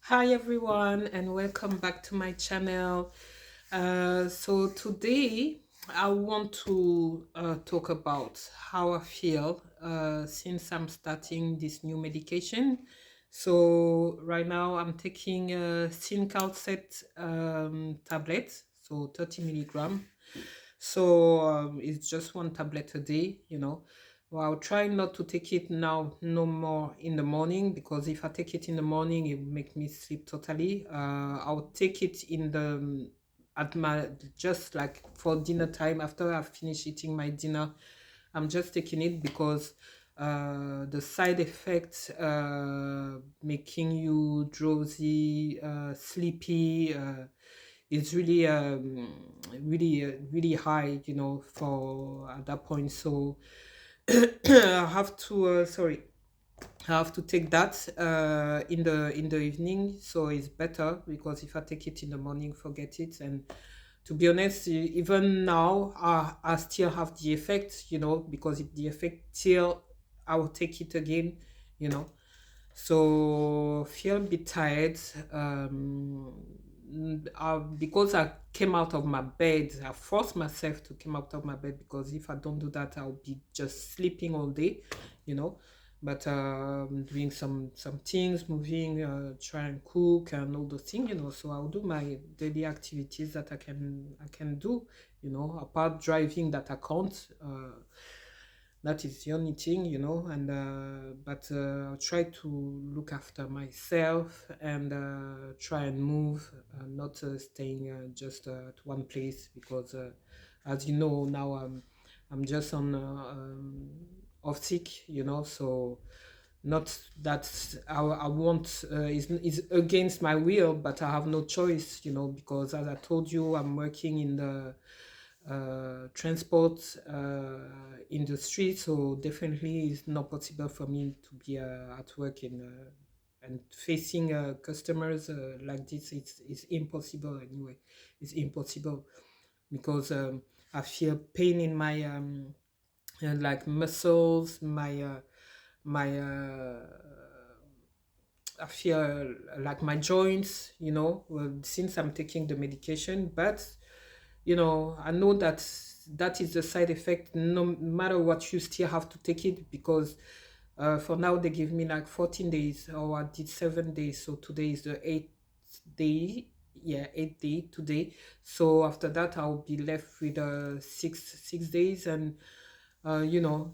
Hi everyone, and welcome back to my channel. So today I want to talk about how I feel since I'm starting this new medication. So right now I'm taking a Sincalcet tablet, so 30 milligram. So it's just one tablet a day, Well, I'll try not to take it now no more in the morning, because if I take it in the morning, it will make me sleep totally. I'll take it in the at my just like for dinner time after I finish eating my dinner. I'm just taking it because the side effects making you drowsy, sleepy. Is really high, for at that point. So I have to I have to take that in the evening, so it's better, because if I take it in the morning, forget it. And to be honest, even now I still have the effect, because if the effect till I will take it again, you know so feel a bit tired. Because I came out of my bed, I forced myself to come out of my bed, because if I don't do that, I'll be just sleeping all day, you know. But doing some things, moving, try and cook and all those things, So I'll do my daily activities that I can do, apart driving that I can't. That is the only thing, and but I'll try to look after myself and try and move, not staying just at one place, because as you know now, I'm just on off sick, so not that I want, is against my will, but I have no choice, because as I told you, I'm working in the transport industry, so definitely it's not possible for me to be at work in and facing customers like this. It's impossible anyway. It's impossible, because I feel pain in my like muscles, my I feel like my joints, well, since I'm taking the medication. But I know that that is the side effect. No matter what, you still have to take it, because for now they give me like 14 days, or I did 7 days. So today is the eighth day. Yeah, 8th day today. So after that, I'll be left with six days, and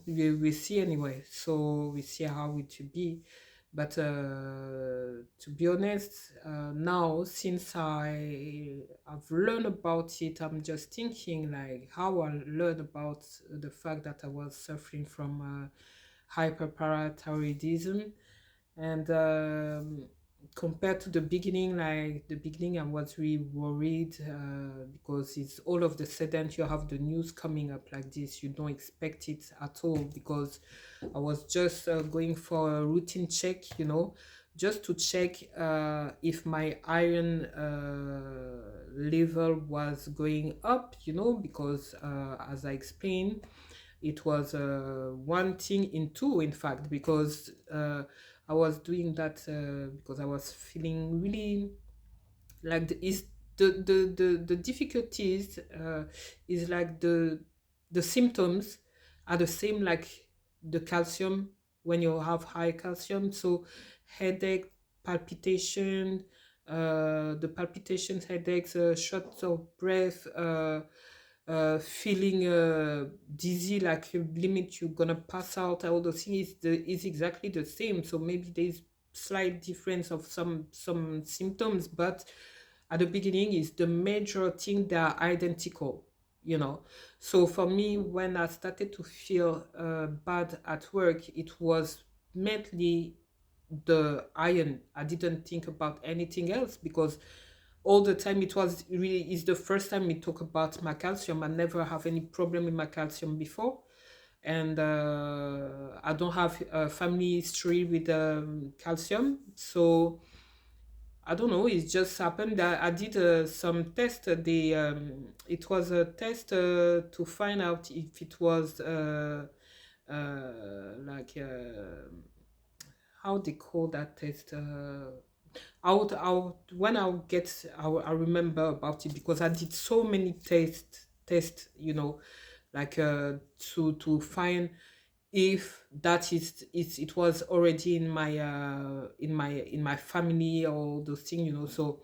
we see anyway. So we see how it will be. But to be honest, now since I've learned about it, I'm just thinking like how I learned about the fact that I was suffering from hyperparathyroidism. And compared to the beginning, like the beginning, I was really worried, because it's all of the sudden you have the news coming up like this. You don't expect it at all, because I was just going for a routine check, just to check if my iron level was going up, because as I explained, it was one thing in two, in fact, because I was doing that because I was feeling really like the difficulties is like the symptoms are the same like the calcium, when you have high calcium. So headache, palpitation, the palpitations, headaches, short of breath, feeling dizzy, like you limit you're gonna pass out. All those things is exactly the same. So maybe there's slight difference of some symptoms, but at the beginning is the major thing, they are identical, so for me, when I started to feel bad at work, it was mainly the iron. I didn't think about anything else, because all the time it was really is the first time we talk about my calcium. I never have any problem with my calcium before, and I don't have a family history with calcium. So I don't know. It just happened that I did some test. It was a test to find out if it was like how they call that test. when I'll get, I'll remember about it because I did so many tests, like to find if that is it was already in my in my family or those things, so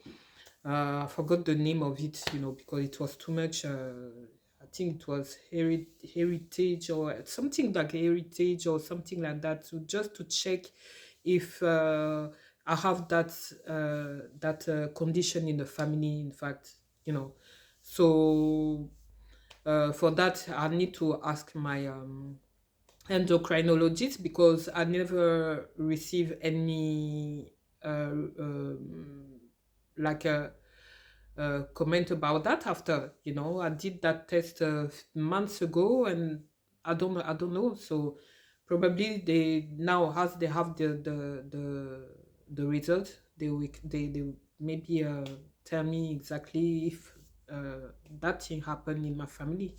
I forgot the name of it, because it was too much. I think it was heritage or something like heritage or something like that. So just to check if I have that condition in the family. In fact, so for that I need to ask my endocrinologist because I never received any like a comment about that after. I did that test months ago, and I don't know. So probably they now, as they have the result, they maybe tell me exactly if that thing happened in my family,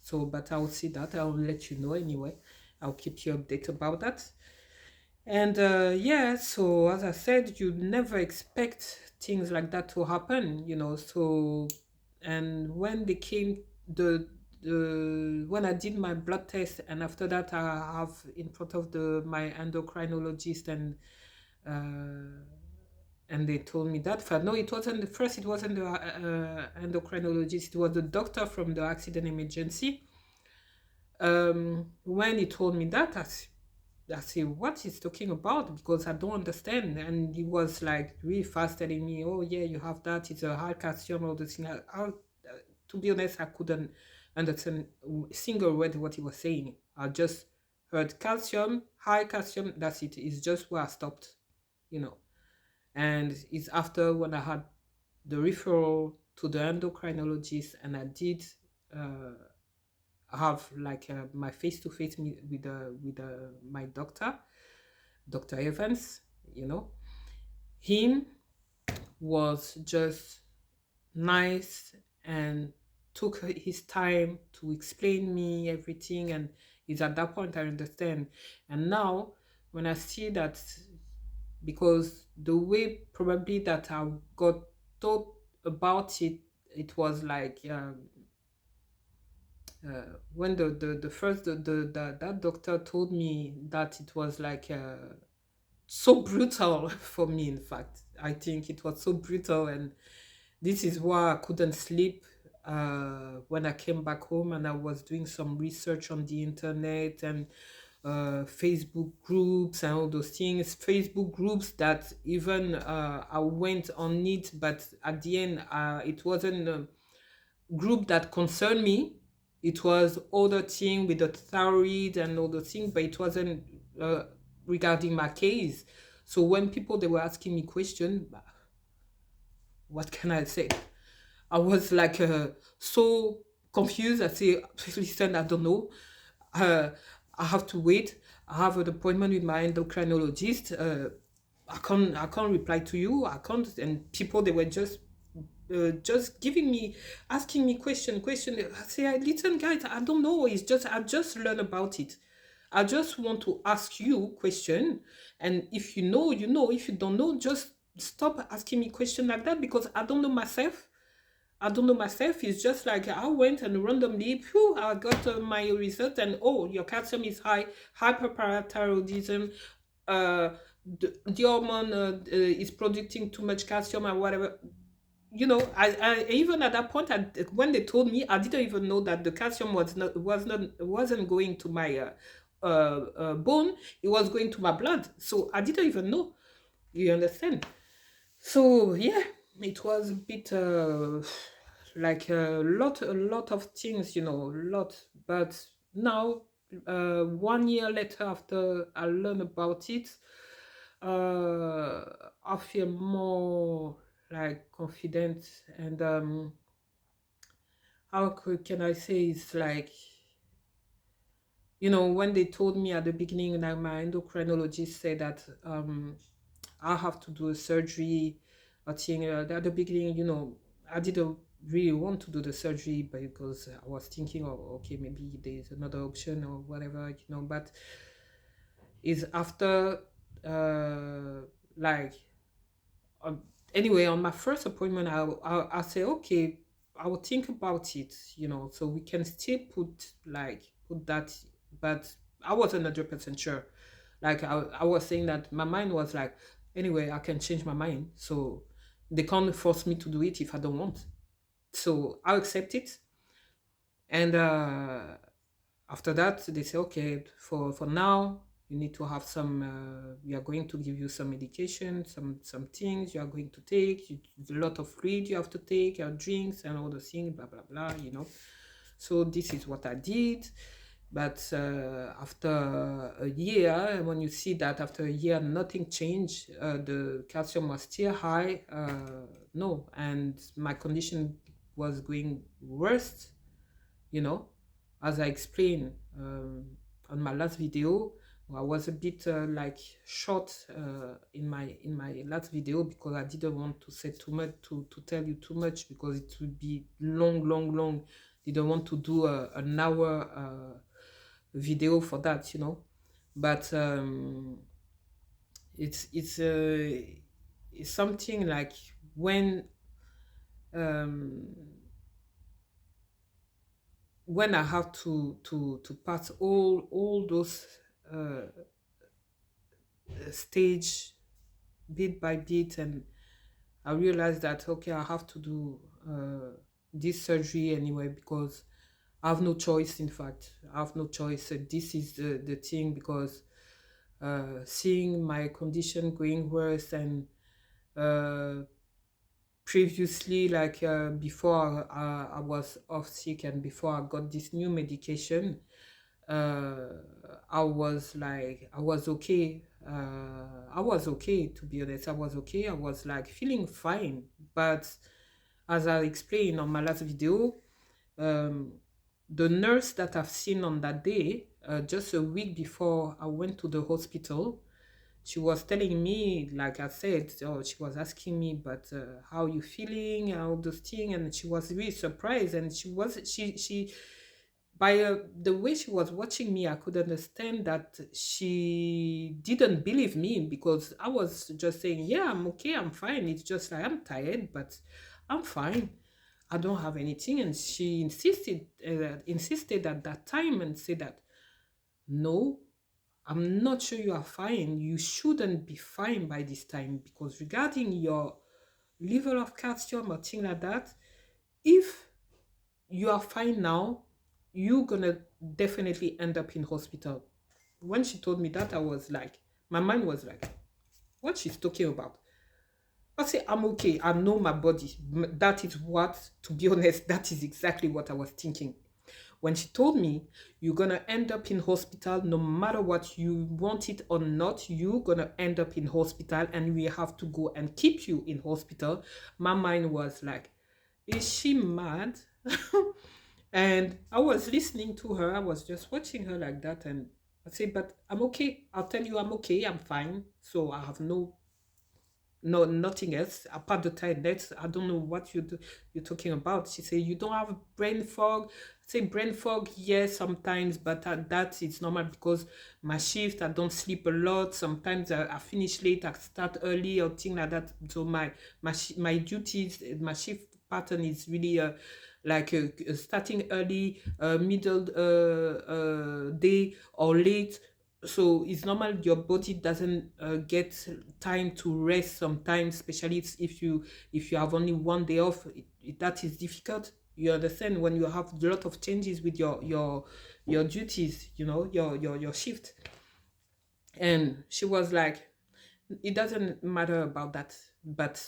so but I'll see that. I'll let you know anyway. I'll keep you updated about that. And yeah, so as I said, you never expect things like that to happen, so. And when they came, when I did my blood test, and after that I have in front of the my endocrinologist, and they told me that. But no, it wasn't the first. It wasn't the endocrinologist. It was the doctor from the accident emergency. When he told me that, I say, what he's talking about, because I don't understand. And he was like really fast telling me, oh yeah, you have that. It's a high calcium, all the thing. To be honest, I couldn't understand a single word what he was saying. I just heard calcium, high calcium. That's it. It's just where I stopped, you know. And it's after when I had the referral to the endocrinologist, and I did uh, have like my face to face with my doctor, Dr. Evans. You know, him was just nice and took his time to explain me everything, and it's at that point I understand. And now when I see that, because the way probably that I got taught about it, it was like when the first that doctor told me that, it was like so brutal for me. In fact, I think it was so brutal, and this is why I couldn't sleep when I came back home, and I was doing some research on the internet, and Facebook groups and all those things. Facebook groups that even I went on it, but at the end, it wasn't a group that concerned me. It was other thing with the thyroid and all the things, but it wasn't uh, regarding my case. So when people they were asking me questions, what can I say? I was like so confused. I say, listen, I don't know. Uh, I have to wait. I have an appointment with my endocrinologist. I can't reply to you. I can't. And people they were just giving me, asking me question. I say, listen, guys, I don't know. It's just I just learned about it. I just want to ask you question, and if you know, you know. If you don't know, just stop asking me question like that, because I don't know myself. I don't know myself. It's just like I went and randomly, phew, I got my result, and oh, your calcium is high, hyperparathyroidism. Uh, the hormone is producing too much calcium or whatever. I even at that point, when they told me, I didn't even know that the calcium wasn't going to my bone. It was going to my blood. So I didn't even know. You understand? So yeah, it was a bit like a lot of things, a lot. But now, 1 year later, after I learned about it, I feel more like confident, and can I say, it's like, when they told me at the beginning, like my endocrinologist said that I have to do a surgery. I think at the beginning, I didn't really want to do the surgery, but because I was thinking, oh, okay, maybe there's another option or whatever, but it's after like um, anyway, on my first appointment, I say, okay, I will think about it, so we can still put that, but I wasn't 100% sure. Like I was saying that my mind was like, anyway, I can change my mind, so they can't force me to do it if I don't want. So I'll accept it, and after that they say, okay, for now you need to have some, we are going to give you some medication, some things you are going to take, a lot of fluid you have to take, your drinks and all the things, blah blah blah. So this is what I did. But after a year, when you see that after a year nothing changed, the calcium was still high, no, and my condition was going worse, you know as I explained, on my last video. I was a bit like short in my last video, because I didn't want to say too much, to tell you too much, because it would be long, long, long. Didn't want to do an hour video for that, but it's something like, um, when I have to pass all those uh, stage bit by bit, and I realized that, okay, I have to do this surgery anyway, because I have no choice. In fact, I have no choice. This is the thing, because seeing my condition going worse, and uh, previously, like before I was off sick, and before I got this new medication, uh I was okay. I was okay, to be honest. I was okay. I was like feeling fine. But as I explained on my last video, um the nurse that I've seen on that day, just a week before I went to the hospital, she was telling me, like I said, she was asking me, but how you feeling, all those things, and she was really surprised, and she by the way she was watching me, I could understand that she didn't believe me, because I was just saying, yeah, I'm okay, I'm fine. It's just like I'm tired, but I'm fine. I don't have anything. And she insisted at that time, and said that, no, I'm not sure you are fine. You shouldn't be fine by this time, because regarding your level of calcium or thing like that, if you are fine now, you're gonna definitely end up in hospital. When she told me that, I was like, my mind was like, what she's talking about? I say, I'm okay. I know my body. That is what, to be honest, that is exactly what I was thinking. When she told me, you're gonna end up in hospital no matter what, you want it or not, you're gonna end up in hospital, and we have to go and keep you in hospital, my mind was like, is she mad? And I was listening to her, I was just watching her like that, and I said, but I'm okay. I'll tell you, I'm okay, I'm fine. So I have nothing else apart the tiredness. I don't know what you're talking about. She said, you don't have brain fog. I say, brain fog, yes, sometimes, but that is normal, because my shift, I don't sleep a lot. Sometimes I finish late, I start early, or thing like that. So my duties, my shift pattern is really like starting early, middle day, or late. So it's normal your body doesn't get time to rest sometimes, especially if you have only one day off. That is difficult. You understand, when you have a lot of changes with your duties, your shift. And she was like, it doesn't matter about that, but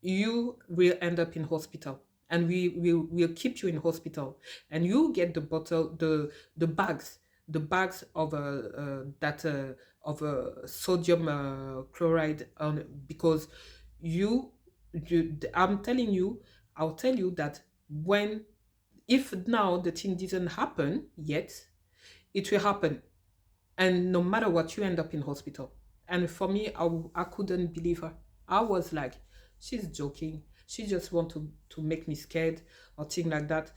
you will end up in hospital, and we will keep you in hospital, and you get the bottle, the bags of that of sodium chloride on, because I'm telling you, I'll tell you that, when if now the thing didn't happen yet, it will happen, and no matter what, you end up in hospital. And for me, I couldn't believe her. I was like, she's joking, she just want to make me scared, or thing like that.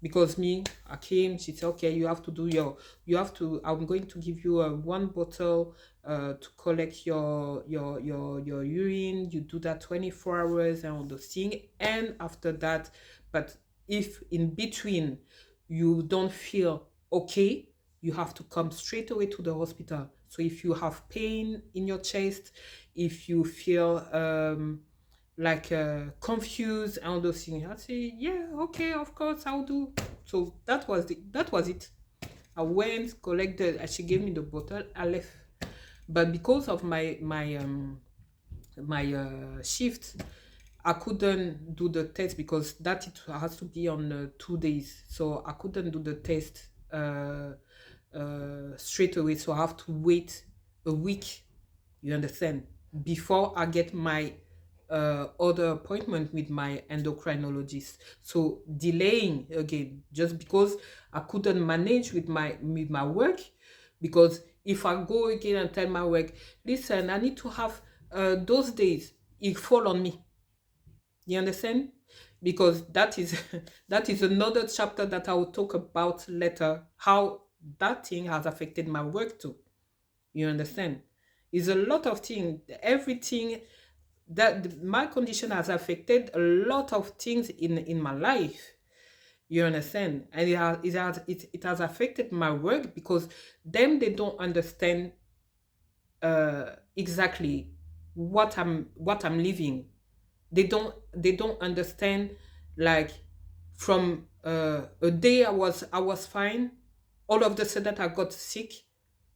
because me, I came, she said, okay, you have to do your, you have to, I'm going to give you a one bottle to collect your urine. You do that 24 hours and all those things. And after that, but if in between you don't feel okay, you have to come straight away to the hospital. So if you have pain in your chest, if you feel like confused and all those things, I say, yeah, okay, of course I'll do. So that was it. I went, collected, and she gave me the bottle. I left. But because of my shift, I couldn't do the test because that it has to be on 2 days. So I couldn't do the test straight away. So I have to wait a week. You understand? Before I get my other appointment with my endocrinologist. So delaying again just because I couldn't manage with my work, because if I go again and tell my work, listen, I need to have those days, it fall on me. You understand? Because that is that is another chapter that I will talk about later. How that thing has affected my work too. You understand? It's a lot of things. Everything that my condition has affected a lot of things in my life. You understand? And it has affected my work because them they don't understand exactly what I'm living. They don't understand, like, from a day I was fine, all of the sudden I got sick,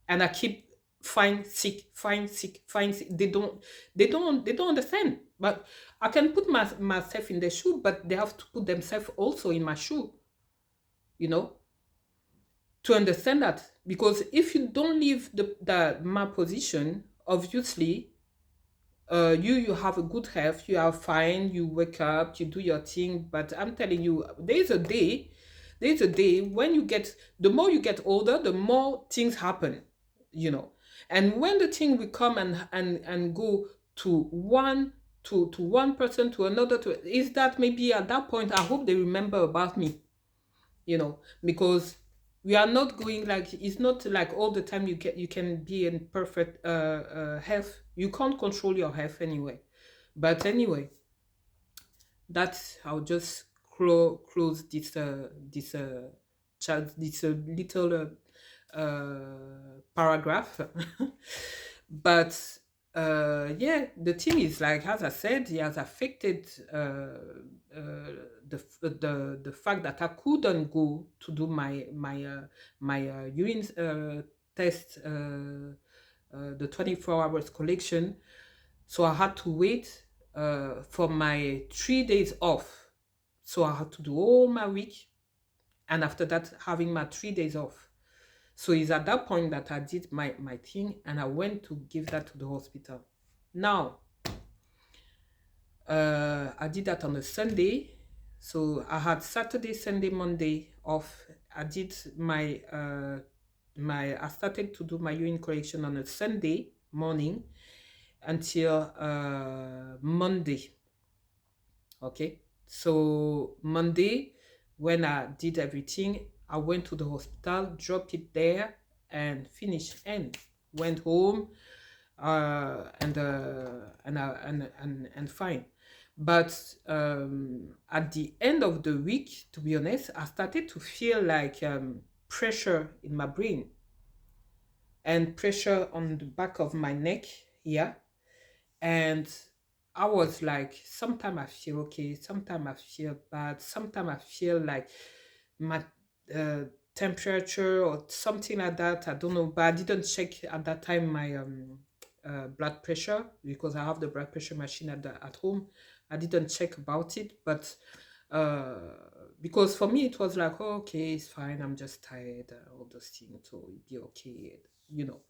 and I keep fine sick, fine sick, fine sick. They don't understand. But I can put myself in their shoe, but they have to put themselves also in my shoe, you know, to understand that. Because if you don't leave the my position, obviously you have a good health, you are fine, you wake up, you do your thing. But I'm telling you, there's a day when you get, the more you get older, the more things happen, you know. And when the thing will come and go to one person, to another, to, is that maybe at that point I hope they remember about me, because we are not going, like, it's not like all the time you can be in perfect health. You can't control your health anyway. But anyway, that's, I'll just close this little paragraph. But yeah, the thing is, like, as I said, it has affected the fact that I couldn't go to do my urine test, the 24 hours collection. So I had to wait for my 3 days off. So I had to do all my week, and after that, having my 3 days off. So it's at that point that I did my thing, and I went to give that to the hospital. Now, I did that on a Sunday. So I had Saturday, Sunday, Monday off. I did I started to do my urine collection on a Sunday morning until Monday. Okay. So Monday, when I did everything, I went to the hospital, dropped it there, and finished, and went home, and fine. But at the end of the week, to be honest, I started to feel like pressure in my brain and pressure on the back of my neck here. And I was like, sometimes I feel okay, sometimes I feel bad, sometimes I feel like my uh, temperature or something like that. I don't know, but I didn't check at that time my blood pressure, because I have the blood pressure machine at home. I didn't check about it, but uh, because for me it was like, oh, okay, it's fine, I'm just tired, all those things, so it'll be okay, you know.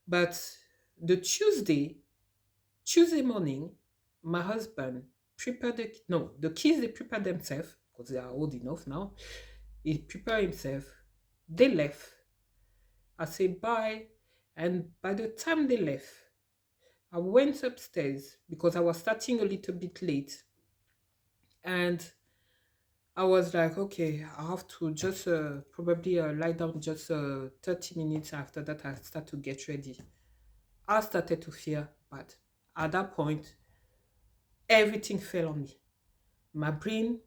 But the Tuesday morning, my husband prepared the kids, they prepared themselves because they are old enough now. He prepared himself. They left. I said bye. And by the time they left, I went upstairs because I was starting a little bit late. And I was like, okay, I have to just probably lie down just 30 minutes. After that, I start to get ready. I started to feel bad. At that point, everything fell on me. My brain,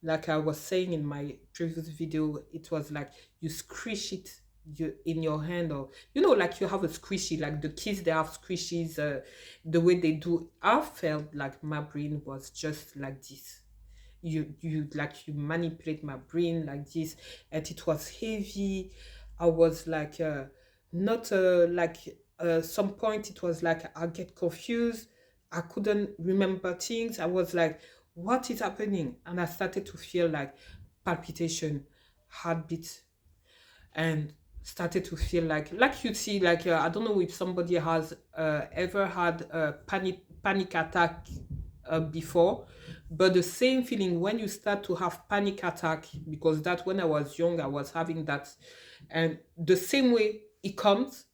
like I was saying in my previous video, it was like you squish it in your hand, or like you have a squishy, like the kids they have squishies, the way they do. I felt like my brain was just like this. You like you manipulate my brain like this, and it was heavy. I was like not like some point it was like I get confused. I couldn't remember things. I was like, what is happening? And I started to feel like palpitation, heartbeat, and started to feel like you see, like I don't know if somebody has ever had a panic attack before, but the same feeling when you start to have panic attack, because that when I was young I was having that, and the same way it comes,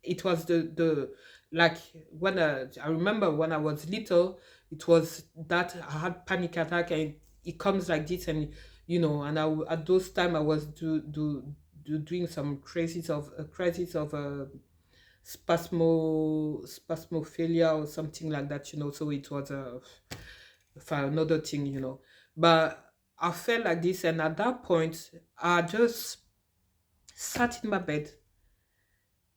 it was the like when I remember when I was little, it was that I had panic attack, and it comes like this, and and at those time I was doing some crisis of spasmophilia or something like that, so it was for another thing, but I felt like this, and at that point I just sat in my bed,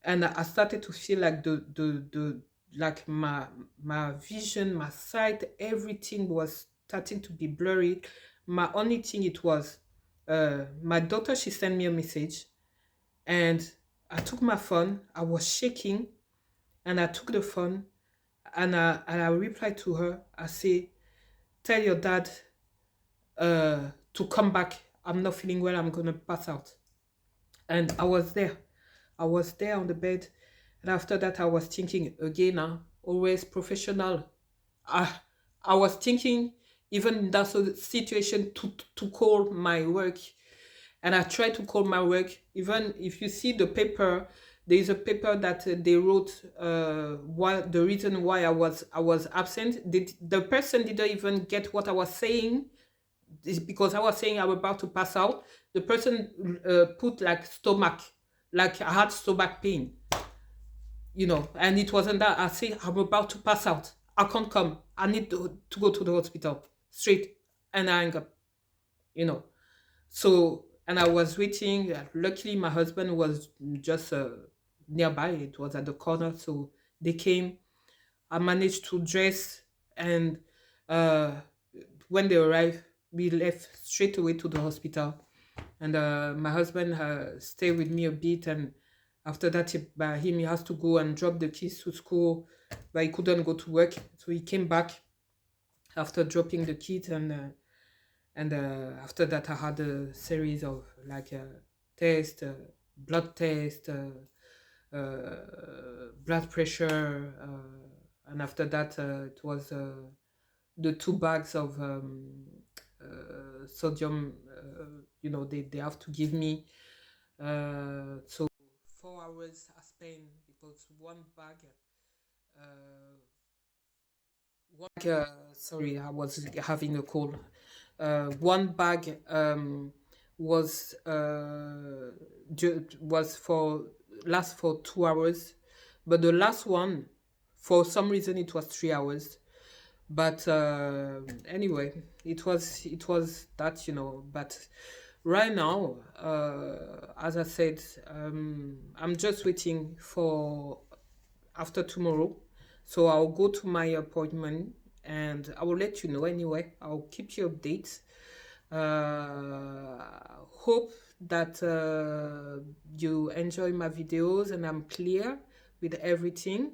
and I started to feel like the like my vision, my sight, everything was starting to be blurry. My only thing it was, my daughter, she sent me a message, and I took my phone. I was shaking, and I took the phone, and I replied to her. I say, "Tell your dad to come back. I'm not feeling well. I'm gonna pass out." And I was there. I was there on the bed. And after that, I was thinking again, always professional. I, I was thinking, even in that situation, to call my work. And I tried to call my work. Even if you see the paper, there is a paper that they wrote why the reason why I was absent. The person didn't even get what I was saying. It's because I was saying I'm about to pass out. The person put like stomach, like I had stomach pain, and it wasn't that. I say I'm about to pass out. I can't come. I need to go to the hospital straight, and I hang up, you know. So, and I was waiting. Luckily, my husband was just nearby. It was at the corner, so they came. I managed to dress, and uh, when they arrived, we left straight away to the hospital. And my husband stayed with me a bit, and after that, by him, he has to go and drop the kids to school, but he couldn't go to work, so he came back after dropping the kids, and after that, I had a series of like tests, blood test, blood pressure, and after that, it was the 2 bags of sodium. They have to give me. So 4 hours I spent, because one bag. Sorry, I was having a call. One bag was was for last for 2 hours, but the last one, for some reason, it was 3 hours. But anyway, it was that, but right now, as I said, I'm just waiting for after tomorrow, so I'll go to my appointment, and I will let you know. Anyway, I'll keep you updates. Hope that you enjoy my videos and I'm clear with everything.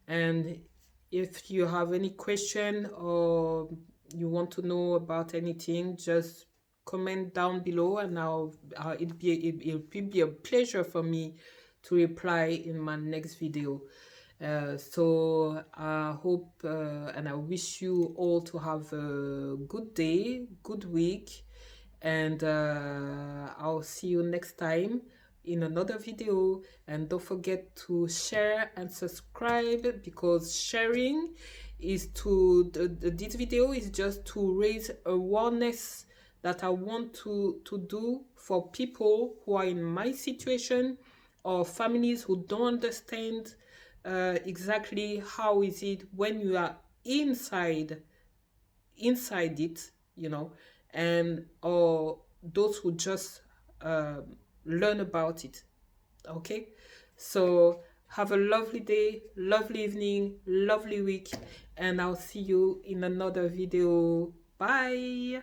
And if you have any question, or you want to know about anything, just comment down below, and it'll be a pleasure for me to reply in my next video. So I hope and I wish you all to have a good day, good week, and I'll see you next time in another video. And don't forget to share and subscribe, because sharing is this video is just to raise awareness that I want to do for people who are in my situation, or families who don't understand exactly how is it when you are inside it, and or those who just learn about it. Okay, so have a lovely day, lovely evening, lovely week, and I'll see you in another video. Bye.